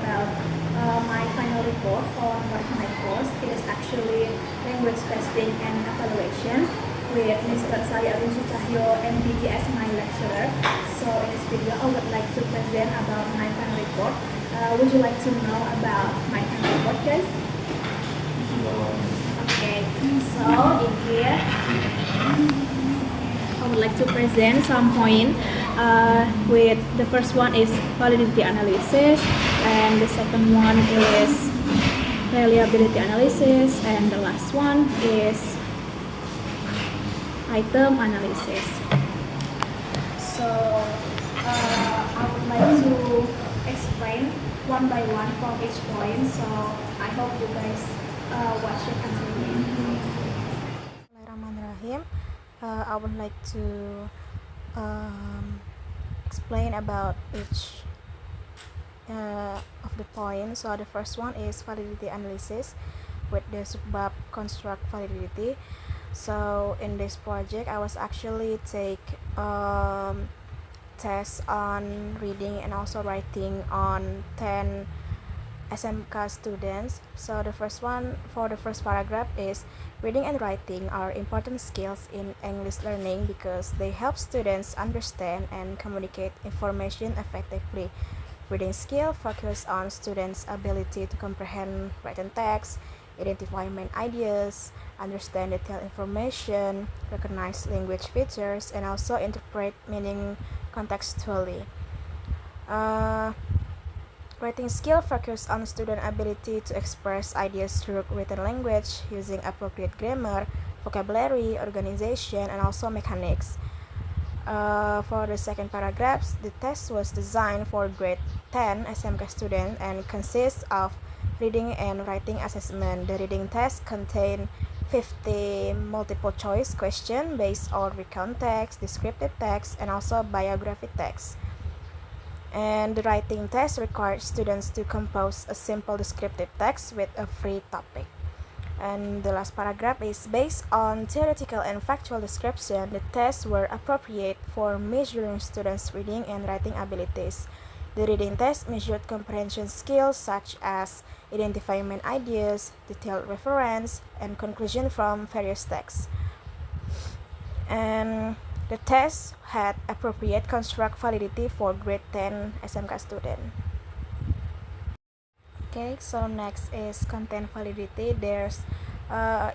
about my final report on one of my course. It is actually language testing and evaluation with Mr. Saya Sucahyo MPG as my lecturer. So in this video, I would like to present about my final report. Would you like to know about my final report, guys? Okay, so in here, I would like to present some point. With the first one is validity analysis, and the second one is reliability analysis, and the last one is item analysis. So I would like to explain one by one from each point. So I hope you guys watch it until the end. Bismillahirrahmanirrahim. I would like to explain about each of the points. So the first one is validity analysis with the subbab construct validity. So in this project, I was actually take tests on reading and also writing on 10 SMK students. So the first one for the first paragraph is reading and writing are important skills in English learning because they help students understand and communicate information effectively. Reading skill focus on students' ability to comprehend written text, identify main ideas, understand detailed information, recognize language features, and also interpret meaning contextually. Writing skill focus on student ability to express ideas through written language using appropriate grammar, vocabulary, organization, and also mechanics. For the second paragraphs, the test was designed for grade 10 SMK students and consists of reading and writing assessment. The reading test contains 50 multiple choice questions based on recount text, descriptive text, and also biography text. And the writing test requires students to compose a simple descriptive text with a free topic. And the last paragraph is based on theoretical and factual description. The tests were appropriate for measuring students' reading and writing abilities. The reading test measured comprehension skills such as identifying main ideas, detailed reference, and conclusion from various texts. And the test had appropriate construct validity for grade 10 SMK student. Okay, so next is content validity. There's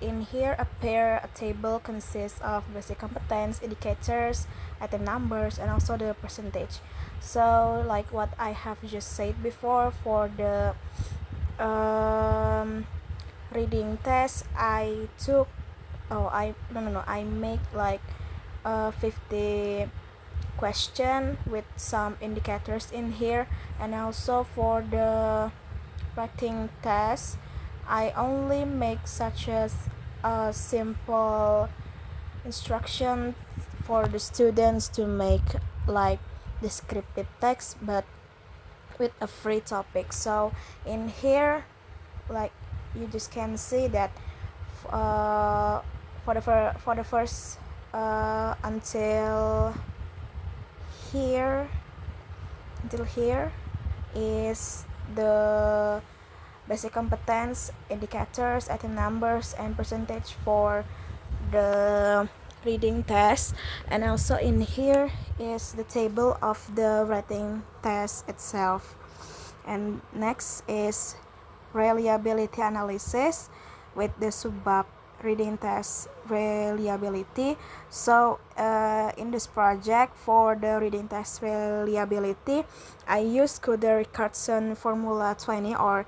in here a table consists of basic competence, indicators, item numbers, and also the percentage. So like what I have just said before, for the reading test, I make like 50 question with some indicators in here. And also for the writing test, I only make such as a simple instruction for the students to make like descriptive text but with a free topic. So in here, like you just can see that for the first until here is the basic competence, indicators, item numbers, and percentage for the reading test. And also in here is the table of the writing test itself. And next is reliability analysis with the subbab reading test reliability. So in this project for the reading test reliability, I use Kuder-Richardson formula 20 or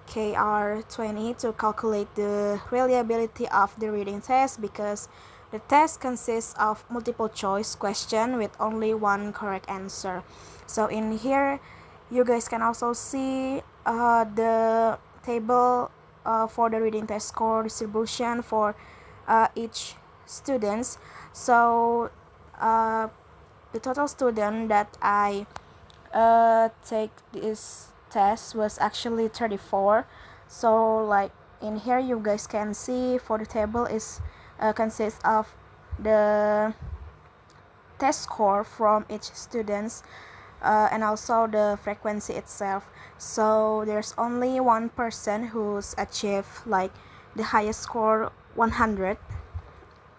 KR20 to calculate the reliability of the reading test because the test consists of multiple choice question with only one correct answer. So in here you guys can also see the table for the reading test score distribution for each students. So the total student that I take this test was actually 34. So like in here you guys can see for the table is consists of the test score from each students and also the frequency itself. So there's only one person who's achieved like the highest score 100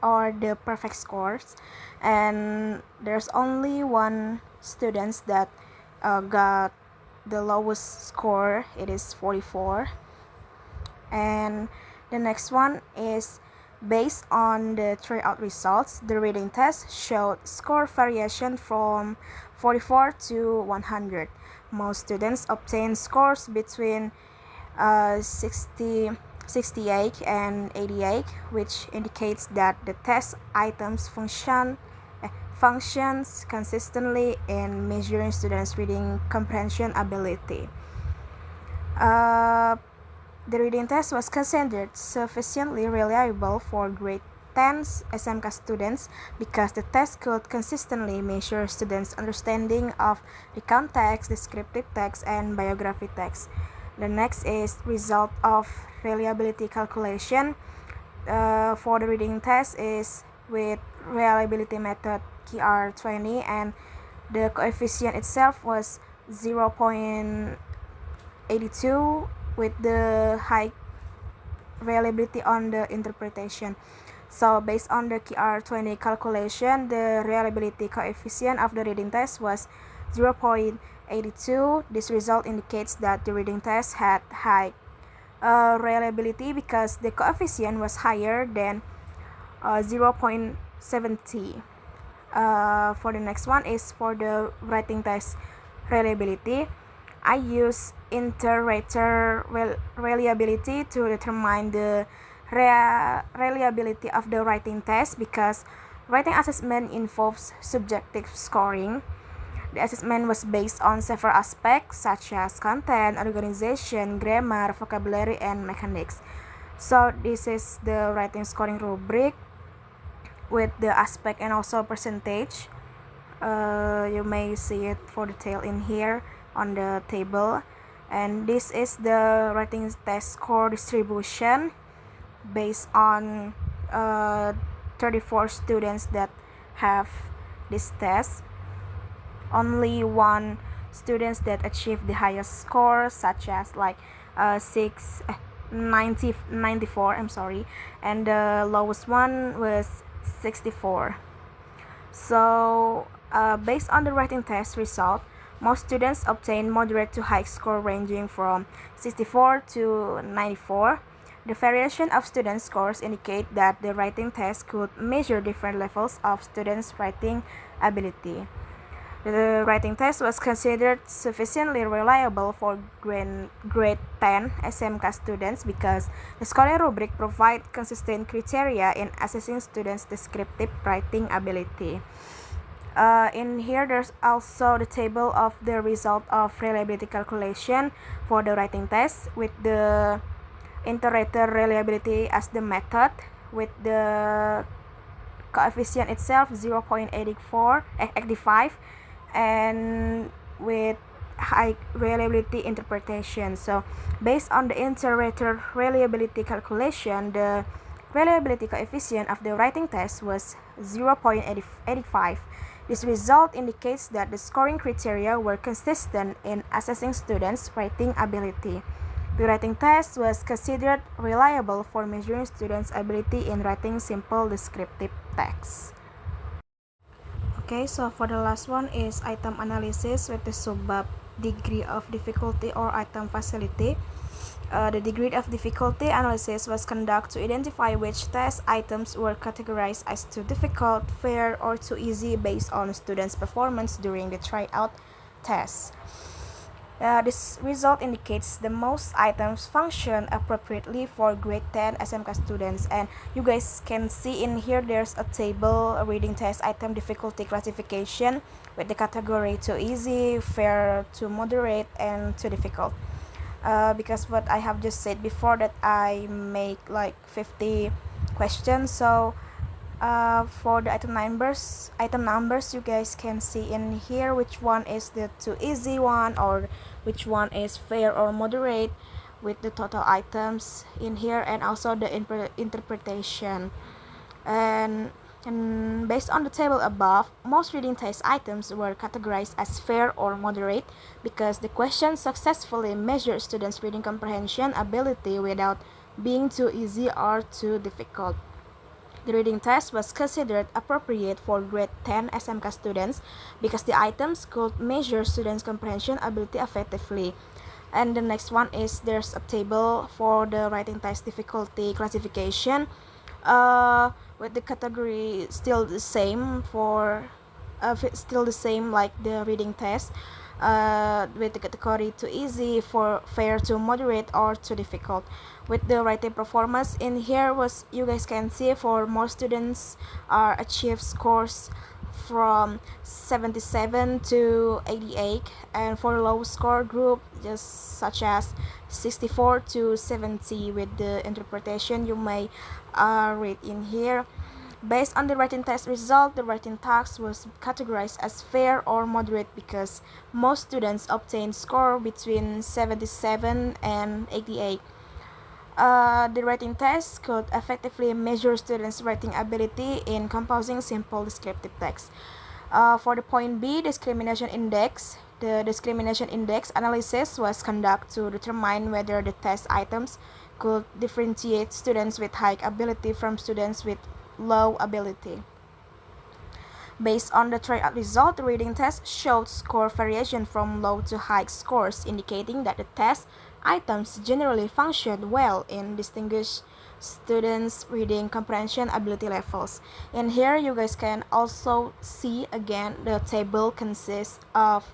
or the perfect scores, and there's only one student that got the lowest score, it is 44. And the next one is based on the tryout results, the reading test showed score variation from 44 to 100. Most students obtained scores between 68 and 88, which indicates that the test items functions consistently in measuring students' reading comprehension ability. The reading test was considered sufficiently reliable for grade 10 SMK students because the test could consistently measure students' understanding of the context, descriptive text, and biography text. The next is result of reliability calculation. For the reading test is with reliability method QR20, and the coefficient itself was 0.82 with the high reliability on the interpretation. So based on the QR20 calculation, the reliability coefficient of the reading test was 0.82. This result indicates that the reading test had high reliability because the coefficient was higher than 0.70. For the next one is for the writing test reliability. I use inter-rater reliability to determine the reliability of the writing test because writing assessment involves subjective scoring. The assessment was based on several aspects such as content, organization, grammar, vocabulary, and mechanics. So this is the writing scoring rubric with the aspect and also percentage. You may see it for detail in here on the table, and this is the writing test score distribution based on 34 students that have this test. Only one students that achieved the highest score, such as like 94, I'm sorry, and the lowest one was 64. So based on the writing test result, most students obtain moderate to high score ranging from 64 to 94. The variation of student scores indicate that the writing test could measure different levels of students' writing ability. The writing test was considered sufficiently reliable for grade 10 SMK students because the scoring rubric provides consistent criteria in assessing students' descriptive writing ability. In here, there's also the table of the result of reliability calculation for the writing test with the inter-rater reliability as the method, with the coefficient itself 0.85, and with high reliability interpretation. So based on the inter-rater reliability calculation, the reliability coefficient of the writing test was 0.85. This result indicates that the scoring criteria were consistent in assessing students' writing ability. The writing test was considered reliable for measuring students' ability in writing simple descriptive text. Okay, so for the last one is item analysis with the subbab degree of difficulty or item facility. The degree of difficulty analysis was conducted to identify which test items were categorized as too difficult, fair, or too easy based on students' performance during the tryout test. This result indicates the most items function appropriately for grade 10 SMK students, and you guys can see in here there's a table, a reading test item difficulty classification with the category too easy, fair, too moderate, and too difficult. Because what I have just said before that I make like 50 questions, so for the item numbers you guys can see in here which one is the too easy one or which one is fair or moderate with the total items in here, and also the interpretation. And And based on the table above, most reading test items were categorized as fair or moderate because the question successfully measured students' reading comprehension ability without being too easy or too difficult. The reading test was considered appropriate for grade 10 SMK students because the items could measure students' comprehension ability effectively. And the next one is there's a table for the writing test difficulty classification, with the category still the same still the same like the reading test, with the category too easy, for fair, too moderate, or too difficult. With the writing performance in here, was you guys can see for most students are achieve scores from 77 to 88, and for low score group just such as 64 to 70. With the interpretation you may read in here. Based on the writing test result, the writing task was categorized as fair or moderate because most students obtained score between 77 and 88. The writing test could effectively measure students' writing ability in composing simple descriptive text. For the point B, discrimination index, the discrimination index analysis was conducted to determine whether the test items could differentiate students with high ability from students with low ability. Based on the tryout result, the reading test showed score variation from low to high scores, indicating that the test items generally functioned well in distinguished students' reading comprehension ability levels. And here you guys can also see again the table consists of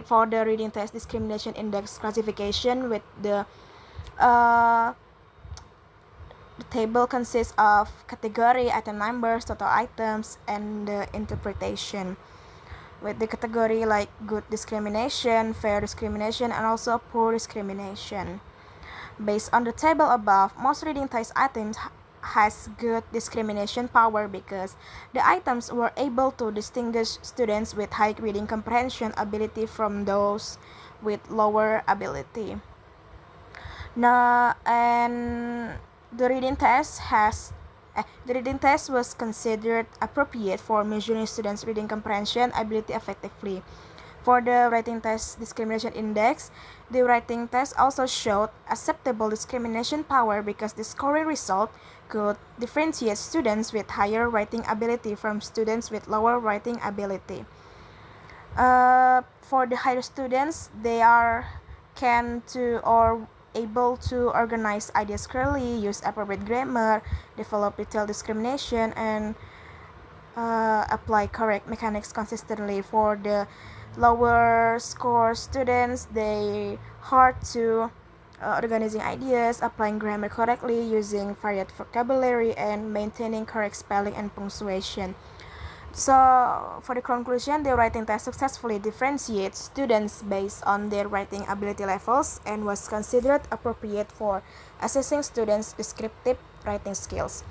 for the reading test discrimination index classification with the table consists of category, item numbers, total items, and the interpretation. With the category like good discrimination, fair discrimination, and also poor discrimination. Based on the table above, most reading test items has good discrimination power because the items were able to distinguish students with high reading comprehension ability from those with lower ability. Now, and the reading test was considered appropriate for measuring students' reading comprehension ability effectively. For the writing test discrimination index, the writing test also showed acceptable discrimination power because the scoring result could differentiate students with higher writing ability from students with lower writing ability. For the higher students, they can to or able to organize ideas clearly, use appropriate grammar, develop detailed discrimination, and apply correct mechanics consistently. For the lower score students, they hard to organizing ideas, applying grammar correctly, using varied vocabulary, and maintaining correct spelling and punctuation. So, for the conclusion, the writing test successfully differentiates students based on their writing ability levels and was considered appropriate for assessing students' descriptive writing skills.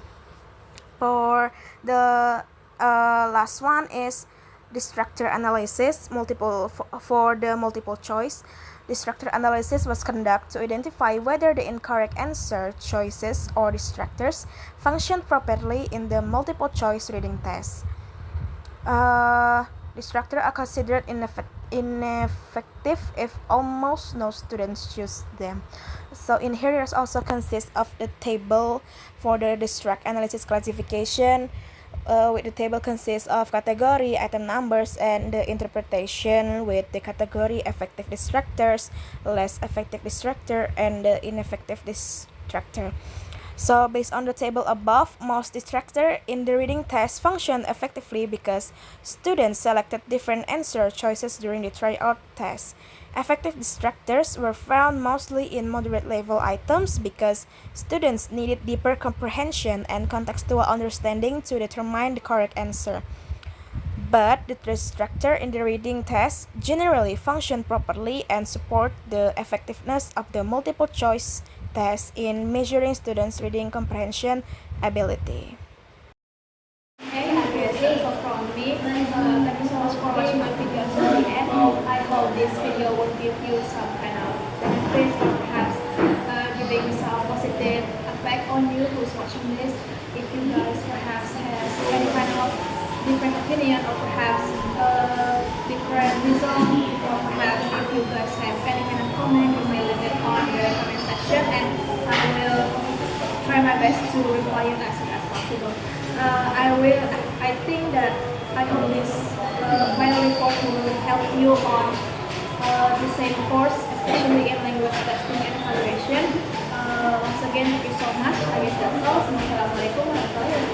For the last one is the structure analysis. For the multiple choice, the structure analysis was conducted to identify whether the incorrect answer choices or distractors functioned properly in the multiple choice reading test. Distractors are considered ineffective if almost no students choose them. So in here it also consists of the table for the distract analysis classification, with the table consists of category, item numbers, and the interpretation with the category effective distractors, less effective distractor, and the ineffective distractor. So based on the table above, most distractor in the reading test functioned effectively because students selected different answer choices during the tryout test. Effective distractors were found mostly in moderate level items because students needed deeper comprehension and contextual understanding to determine the correct answer. But the distractor in the reading test generally function properly and support the effectiveness of the multiple choice test in measuring students' reading comprehension ability. Okay, that's all from me. Thank you so much for watching my video until the end. I hope this video will give you some kind of benefits or perhaps giving some positive effect on you who's watching this. If you guys perhaps has any different opinion or perhaps different reason, or perhaps if you guys have any kind of comment, you may leave it on the comment section, and I will try my best to reply you as soon as possible. I think that I hope this final report will help you on the same course, especially in language testing and evaluation. Once again, thank you so much. I guess that's all. Assalamualaikum warahmatullahi wabarakatuh.